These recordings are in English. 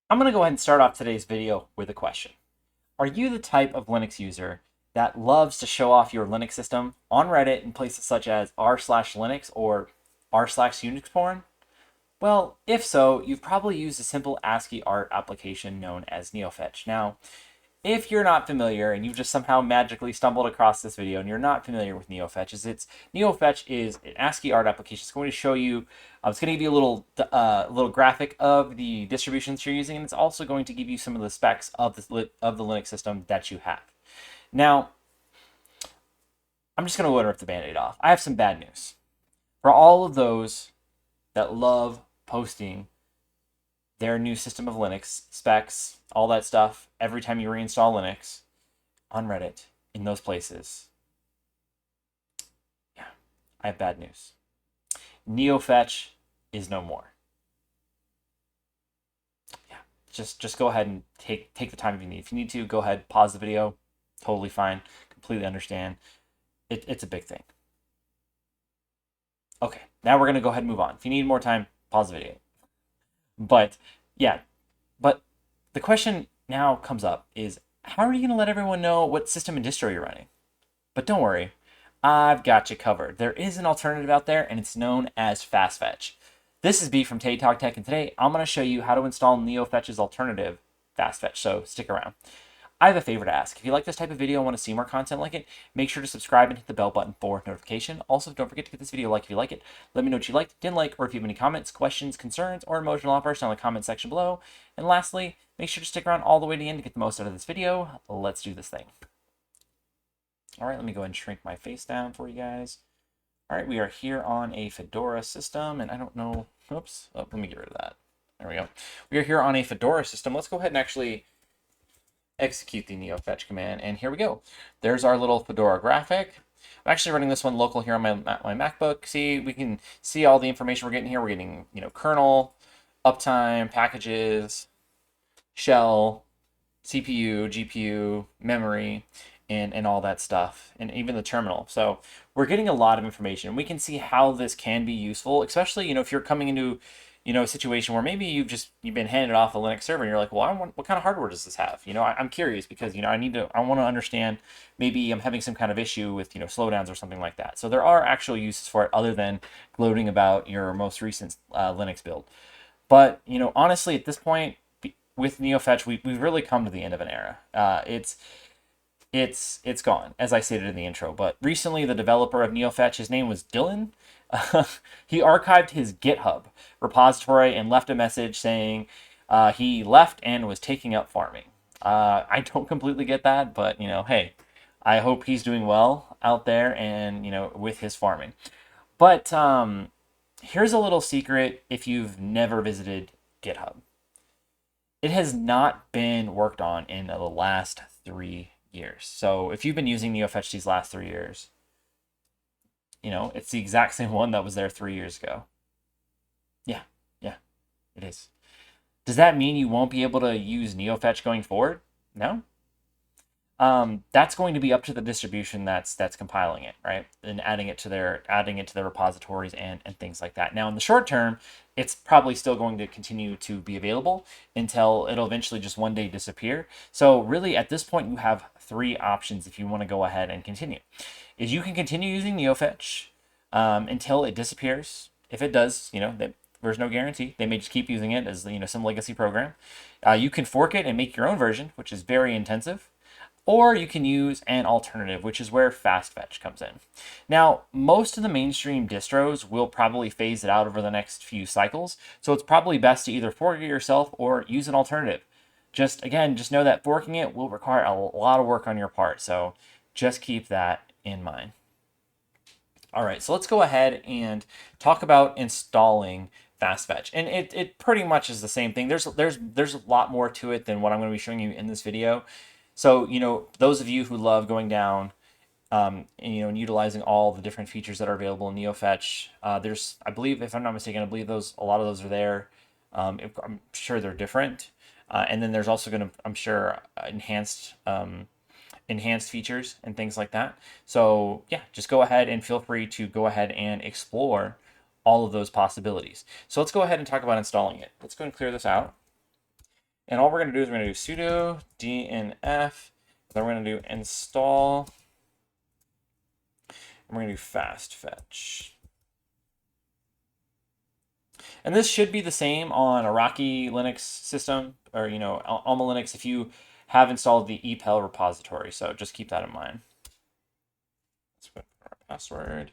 I'm going to go ahead and start off today's video with a question. Are you the type of Linux user that loves to show off your Linux system on Reddit in places such as r/linux or r/Unix porn? Well, if so, you've probably used a simple ASCII art application known as Neofetch. Now, if you're not familiar and you've just somehow magically stumbled across this video and you're not familiar with Neofetch, Neofetch is an ASCII art application. It's going to show you, it's going to give you a little graphic of the distributions you're using, and it's also going to give you some of the specs of the Linux system that you have. Now, I'm just going to rip the Band-Aid off. I have some bad news for all of those that love posting their new system of Linux specs, all that stuff, every time you reinstall Linux on Reddit in those places. Yeah, I have bad news. Neofetch is no more. Yeah, just go ahead and take the time if you need. If you need to, go ahead, pause the video. Totally fine. Completely understand. It's a big thing. Okay, now we're going to go ahead and move on. If you need more time, pause the video. But yeah, but the question now comes up is, how are you going to let everyone know what system and distro you're running? But don't worry, I've got you covered. There is an alternative out there, and it's known as FastFetch. This is B from Tay Talk Tech, and today I'm going to show you how to install Neofetch's alternative, FastFetch, so stick around. I have a favor to ask. If you like this type of video and want to see more content like it, make sure to subscribe and hit the bell button for notification. Also, don't forget to give this video a like if you like it. Let me know what you liked, didn't like, or if you have any comments, questions, concerns, or emotional outbursts down in the comment section below. And lastly, make sure to stick around all the way to the end to get the most out of this video. Let's do this thing. All right, let me go ahead and shrink my face down for you guys. All right, we are here on a Fedora system, and I don't know, oops, let me get rid of that. There we go. We are here on a Fedora system. Let's go ahead and actually execute the Neofetch command, and here we go. There's our little Fedora graphic. I'm actually running this one local here on my MacBook. See, we can see all the information we're getting here. We're getting, kernel, uptime, packages, shell, CPU, GPU, memory, and all that stuff, and even the terminal. So we're getting a lot of information. We can see how this can be useful, especially, if you're coming into a situation where maybe you've been handed off a Linux server and you're like, well, what kind of hardware does this have? I'm curious because, I want to understand, maybe I'm having some kind of issue with, slowdowns or something like that. So there are actual uses for it other than gloating about your most recent Linux build. But, honestly, at this point, with Neofetch, we've really come to the end of an era. It's gone, as I stated in the intro. But recently, the developer of Neofetch, his name was Dylan. He archived his GitHub repository and left a message saying he left and was taking up farming. I don't completely get that, but hey, I hope he's doing well out there and with his farming. But here's a little secret if you've never visited GitHub. It has not been worked on in the last 3 years. So if you've been using Neofetch these last 3 years, it's the exact same one that was there 3 years ago. Yeah, it is. Does that mean you won't be able to use Neofetch going forward? No. That's going to be up to the distribution that's compiling it, right? And adding it to their repositories and things like that. Now, in the short term, it's probably still going to continue to be available until it'll eventually just one day disappear. So really, at this point, you have 3 options if you want to go ahead and continue. Is you can continue using Neofetch until it disappears. If it does, there's no guarantee. They may just keep using it as some legacy program. You can fork it and make your own version, which is very intensive. Or you can use an alternative, which is where FastFetch comes in. Now, most of the mainstream distros will probably phase it out over the next few cycles, so it's probably best to either fork it yourself or use an alternative. Just know that forking it will require a lot of work on your part, so just keep that in mind. All right, so let's go ahead and talk about installing FastFetch. And it pretty much is the same thing. There's a lot more to it than what I'm going to be showing you in this video. So, those of you who love going down and utilizing all the different features that are available in Neofetch, I believe, if I'm not mistaken, I believe a lot of those are there. I'm sure they're different. And then there's also I'm sure, enhanced features and things like that. So yeah, just go ahead and feel free to go ahead and explore all of those possibilities. So let's go ahead and talk about installing it. Let's go and clear this out. And all we're going to do is we're going to do sudo dnf, then we're going to do install, and we're going to do fast fetch. And this should be the same on a Rocky Linux system, or Alma Linux if you have installed the EPEL repository. So just keep that in mind. Let's put our password.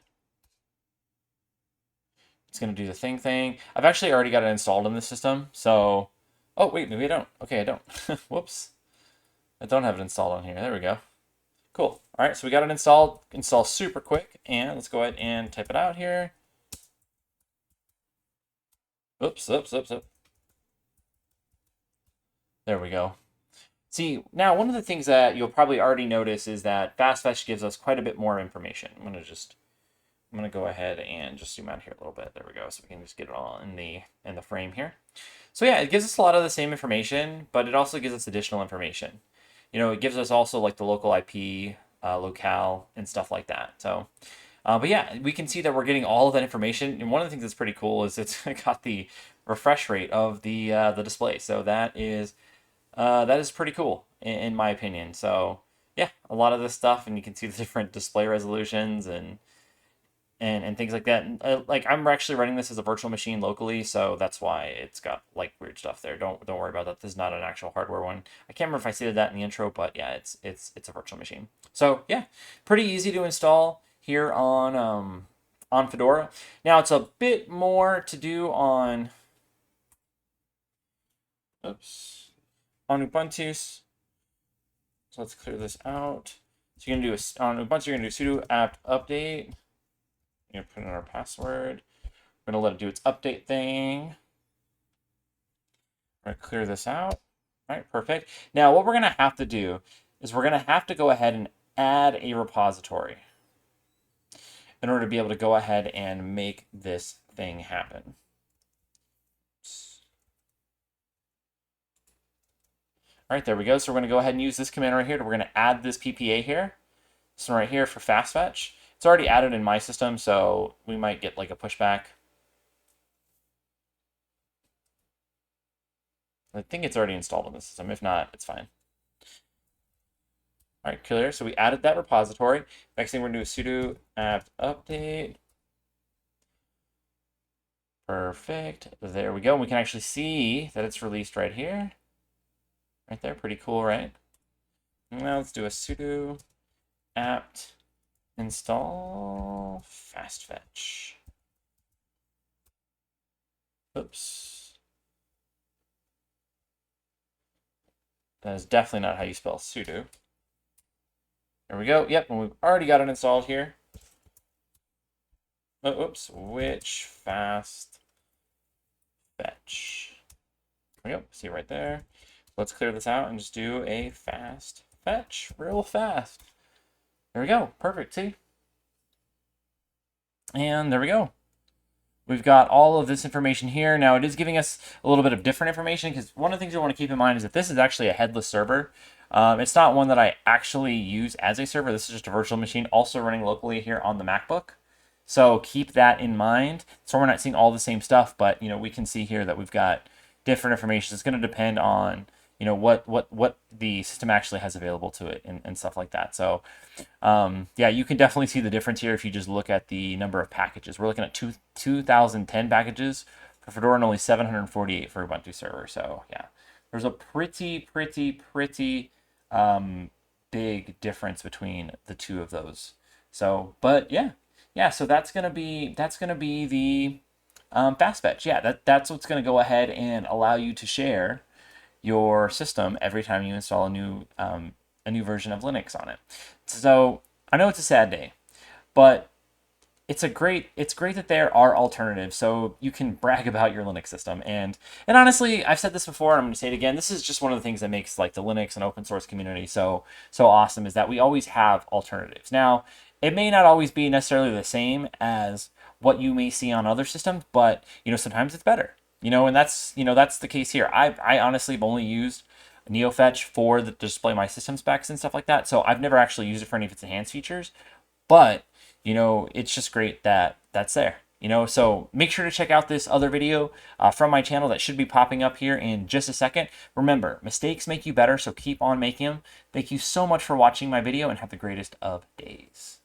It's going to do the thing. I've actually already got it installed in the system. So, oh wait, maybe I don't. Okay, I don't. Whoops. I don't have it installed on here. There we go. Cool. All right, so we got it installed. Install super quick. And let's go ahead and type it out here. Oops. There we go. See, now one of the things that you'll probably already notice is that FastFetch gives us quite a bit more information. I'm gonna go ahead and just zoom out here a little bit. There we go. So we can just get it all in the frame here. So yeah, it gives us a lot of the same information, but it also gives us additional information. It gives us also like the local IP, locale, and stuff like that. So, but yeah, we can see that we're getting all of that information. And one of the things that's pretty cool is it's got the refresh rate of the display. So that is pretty cool in my opinion. So yeah, a lot of this stuff, and you can see the different display resolutions and things like that. And, like I'm actually running this as a virtual machine locally, so that's why it's got like weird stuff there. Don't worry about that. This is not an actual hardware one. I can't remember if I stated that in the intro, but yeah, it's a virtual machine. So yeah, pretty easy to install here on Fedora. Now it's a bit more to do on Ubuntu. So let's clear this out. So you're gonna do on Ubuntu, you're gonna do sudo apt update. You're gonna put in our password. We're gonna let it do its update thing. We're gonna clear this out. All right, perfect. Now what we're gonna have to do is we're gonna have to go ahead and add a repository in order to be able to go ahead and make this thing happen. All right, there we go. So we're going to go ahead and use this command right here. We're going to add this PPA here. This one right here for fast fetch. It's already added in my system, so we might get like a pushback. I think it's already installed in the system. If not, it's fine. All right, clear. So we added that repository. Next thing we're going to do is sudo apt update. Perfect. There we go. We can actually see that it's released right here. Right there, pretty cool, right? Now let's do a sudo apt install fast fetch. Oops. That is definitely not how you spell sudo. There we go. Yep, and we've already got it installed here. Oh, oops, which fast fetch. There we go. See it right there. Let's clear this out and just do a fast fetch real fast. There we go. Perfect. See? And there we go. We've got all of this information here. Now it is giving us a little bit of different information because one of the things you want to keep in mind is that this is actually a headless server. It's not one that I actually use as a server. This is just a virtual machine also running locally here on the MacBook. So keep that in mind. So we're not seeing all the same stuff, but we can see here that we've got different information. It's going to depend on what the system actually has available to it and stuff like that. So yeah, you can definitely see the difference here if you just look at the number of packages. We're looking at 2010 packages for Fedora and only 748 for Ubuntu server. So yeah, there's a pretty big difference between the two of those. So, but yeah, so that's gonna be the fast fetch. Yeah, that's what's gonna go ahead and allow you to share your system every time you install a new version of Linux on it. So I know it's a sad day, but it's great that there are alternatives, so you can brag about your Linux system. And honestly, I've said this before, and I'm going to say it again. This is just one of the things that makes like the Linux and open source community so awesome, is that we always have alternatives. Now, it may not always be necessarily the same as what you may see on other systems, but sometimes it's better. And that's the case here. I honestly have only used Neofetch for the display my system specs and stuff like that. So I've never actually used it for any of its enhanced features, but it's just great that that's there. You know, so make sure to check out this other video from my channel that should be popping up here in just a second. Remember, mistakes make you better, so keep on making them. Thank you so much for watching my video and have the greatest of days.